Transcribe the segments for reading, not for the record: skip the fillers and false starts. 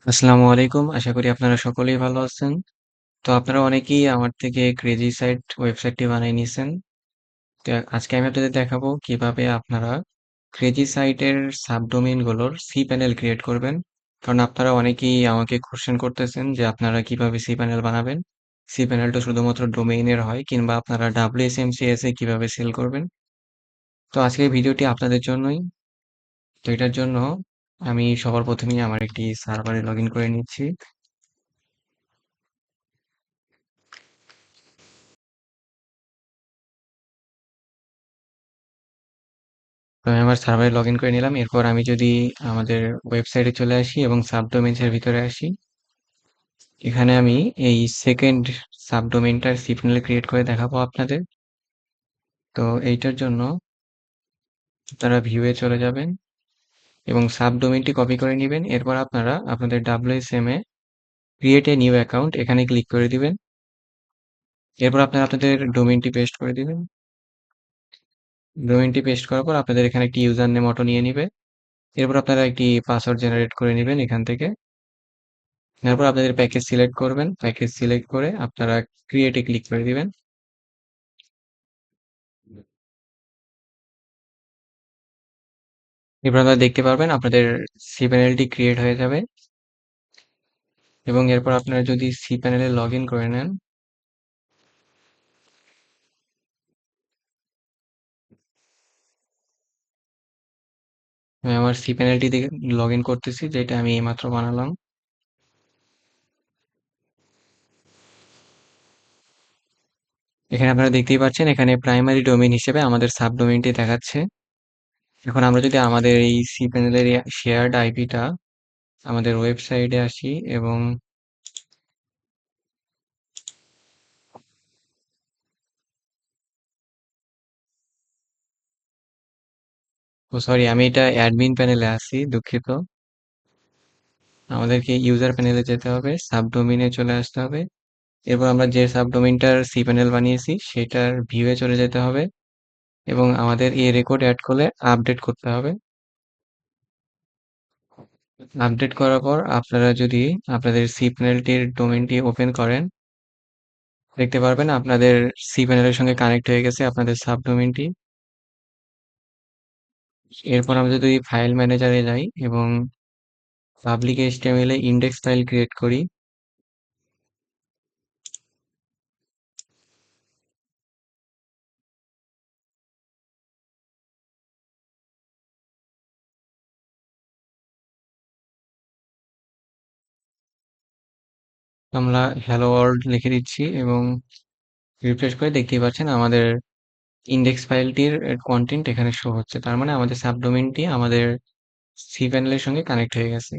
আসসালামু আলাইকুম। আশা করি আপনারা সকলেই ভালো আছেন। তো আপনারা অনেকেই আমার থেকে ক্রেজি সাইট ওয়েবসাইটটি বানিয়ে নিছেন। তো আজকে আমি আপনাদের দেখাবো কিভাবে আপনারা ক্রেজি সাইটের সাবডোমেইন গুলোর cPanel ক্রিয়েট করবেন। কারণ আপনারা অনেকেই আমাকে কোয়েশ্চেন করতেছেন যে আপনারা কিভাবে cPanel বানাবেন। cPanel টা শুধুমাত্র ডোমেইনের হয় কিংবা আপনারা WHMCS এ কিভাবে সেল করবেন। তো আজকের ভিডিওটি আপনাদের জন্যই। তো এটার জন্য আমি সবার প্রথমেই আমার একটি সার্ভারে লগইন করে নিচ্ছি। তো আমি আমার সার্ভারে লগ ইন করে নিলাম। এরপর আমি যদি আমাদের ওয়েবসাইটে চলে আসি এবং সাবডোমেইনস এর ভিতরে আসি, এখানে আমি এই সেকেন্ড সাবডোমেইনটার cPanel ক্রিয়েট করে দেখাবো আপনাদের। তো এইটার জন্য আপনারা ভিউয়ে চলে যাবেন এবং সাবডোমেইনটি কপি করে নেবেন। এরপর আপনারা আপনাদের WSM A create a new account এখানে ক্লিক করে দিবেন। এরপর আপনারা আপনাদের ডোমেইনটি পেস্ট করে দিবেন। ডোমেইনটি পেস্ট করার পর আপনাদের এখানে একটি ইউজার নেম অটো নিয়ে নিবে। এরপর আপনারা একটি পাসওয়ার্ড জেনারেট করে নেবেন এখান থেকে। তারপর আপনাদের প্যাকেজ সিলেক্ট করবেন। প্যাকেজ সিলেক্ট করে আপনারা ক্রিয়েট এ ক্লিক করে দিবেন। এরপর আপনারা দেখতে পারবেন আপনাদের cPanelটি ক্রিয়েট হয়ে যাবে এবং এরপর আপনারা যদি cPanel এ লগ ইন করে নেন, আমি আমার cPanelটি থেকে লগ ইন করতেছি যেটা আমি এইমাত্র বানালাম। এখানে আপনারা দেখতেই পাচ্ছেন এখানে প্রাইমারি ডোমেইন হিসেবে আমাদের সাবডোমেইনটি দেখাচ্ছে। এখন আমরা যদি আমাদের এই cPanel এর শেয়ার্ড আইপিটা আমাদের ওয়েবসাইটে আসি এবং সরি, আমি এটা অ্যাডমিন প্যানেলে আছি, দুঃখিত। আমাদেরকে ইউজার প্যানেলে যেতে হবে, সাবডোমেইনে চলে আসতে হবে। এরপর আমরা যে সাবডোমেইনটার cPanel বানিয়েছি সেটার ভিউয়ে চলে যেতে হবে এবং আমাদের এই রেকর্ড অ্যাড করলে আপডেট করতে হবে। আপডেট করার পর আপনারা যদি আপনাদের cPanelটির ডোমেইনটি ওপেন করেন, দেখতে পারবেন আপনাদের cPanel এর সঙ্গে কানেক্ট হয়ে গেছে আপনাদের সাবডোমেইনটি। এরপর আমরা যদি ফাইল ম্যানেজারে যাই এবং পাবলিক HTML এ ইনডেক্স ফাইল ক্রিয়েট করি, আমরা হ্যালো ওয়ার্ল্ড লিখে দিচ্ছি এবং রিফ্রেশ করে দেখতেই পাচ্ছেন আমাদের ইনডেক্স ফাইলটির কন্টেন্ট এখানে শো হচ্ছে। তার মানে আমাদের সাবডোমেইনটি আমাদের cPanel এর সঙ্গে কানেক্ট হয়ে গেছে।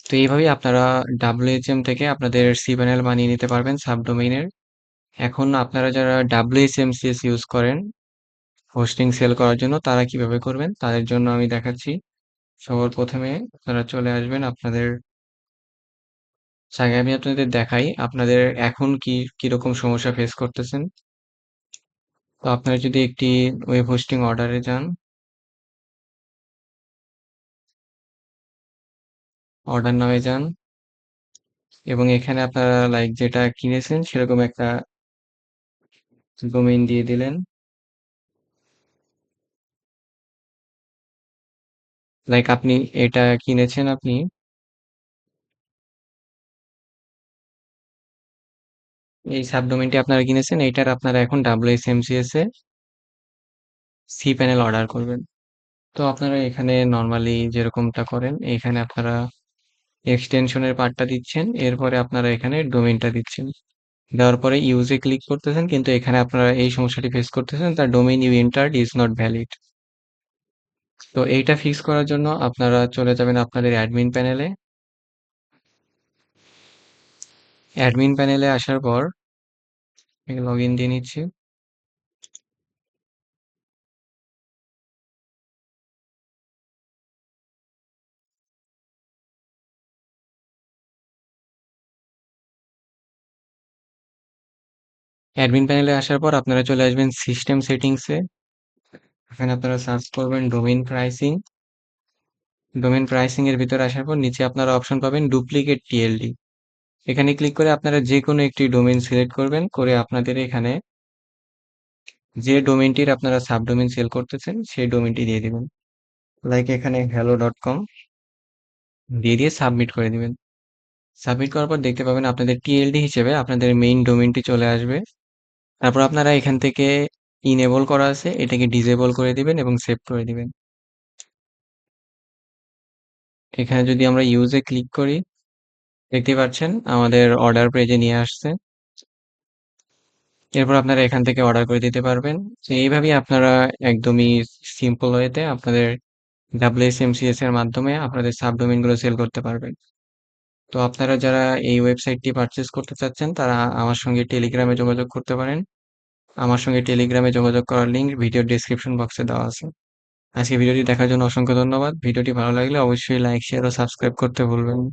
তো এইভাবেই আপনারা WHM থেকে আপনাদের cPanel বানিয়ে নিতে পারবেন সাবডোমেইনের। এখন আপনারা যারা WHMCS ইউজ করেন হোস্টিং সেল করার জন্য, তারা কিভাবে করবেন তাদের জন্য আমি দেখাচ্ছি। সবার প্রথমে আপনারা চলে আসবেন আপনাদের আগে আমি আপনাদের দেখাই আপনাদের এখন কিরকম সমস্যা ফেস করতেছেন। তো আপনারা যদি একটি ওয়েব হোস্টিং অর্ডারে যান, অর্ডার নামে যান এবং এখানে আপনারা লাইক যেটা কিনেছেন সেরকম একটা ডোমেইন দিয়ে দিলেন। লাইক আপনি এটা কিনেছেন, আপনি এই সাবডোমেইনটি আপনারা কিনেছেন, এইটার আপনারা এখন WHMCS এ cPanel অর্ডার করবেন। তো আপনারা এখানে নর্মালি যেরকমটা করেন এখানে আপনারা এক্সটেনশনের পার্টটা দিচ্ছেন, এরপরে আপনারা এখানে ডোমেইনটা দিচ্ছেন। দেওয়ার পরে ইউজে ক্লিক করতেছেন, কিন্তু এখানে আপনারা এই সমস্যাটি ফেস করতেছেন, তার domain you entered is not valid. তো এইটা ফিক্স করার জন্য আপনারা চলে যাবেন আপনাদের অ্যাডমিন প্যানেলে। অ্যাডমিন প্যানেলে আসার পর লগ ইন দিয়ে নিচ্ছি। অ্যাডমিন প্যানেলে আসার পর আপনারা চলে আসবেন সিস্টেম সেটিংসে। এখানে আপনারা সার্চ করবেন ডোমেইন প্রাইসিং। ডোমেইন প্রাইসিং এর ভিতরে আসার পর নিচে আপনারা অপশন পাবেন ডুপ্লিকেট টিএলডি। এখানে ক্লিক করে আপনারা যে কোনো একটি ডোমেইন সিলেক্ট করবেন, করে আপনাদের এখানে যে ডোমেইনটির আপনারা সাবডোমেইন সেল করতেছেন সেই ডোমেইনটি দিয়ে দিবেন। লাইক এখানে hello.com দিয়ে সাবমিট করে দিবেন। সাবমিট করার পর দেখতে পাবেন আপনাদের টিএলডি হিসেবে আপনাদের মেইন ডোমেইনটি চলে আসবে। তারপর আপনারা এখান থেকে ইনেবল করা আছে এটাকে ডিসেবল করে দিবেন এবং সেভ করে দিবেন। এখানে যদি আমরা ইউজে ক্লিক করি, দেখতে পাচ্ছেন আমাদের অর্ডার পেজে নিয়ে আসছে। এরপর আপনারা এখান থেকে অর্ডার করে দিতে পারবেন। তো এইভাবেই আপনারা একদমই সিম্পল ওয়েতে আপনাদের WHMCS এর মাধ্যমে আপনাদের সাবডোমেইন গুলো সেল করতে পারবেন। তো আপনারা যারা এই ওয়েবসাইটটি পারচেজ করতে চাচ্ছেন তারা আমার সঙ্গে টেলিগ্রামে যোগাযোগ করতে পারেন। আমার সঙ্গে টেলিগ্রামে যোগাযোগ করার লিঙ্ক ভিডিও ডেসক্রিপশন বক্সে দেওয়া আছে। আজকে ভিডিওটি দেখার জন্য অসংখ্য ধন্যবাদ। ভিডিওটি ভালো লাগলে অবশ্যই লাইক, শেয়ার ও সাবস্ক্রাইব করতে ভুলবেন না।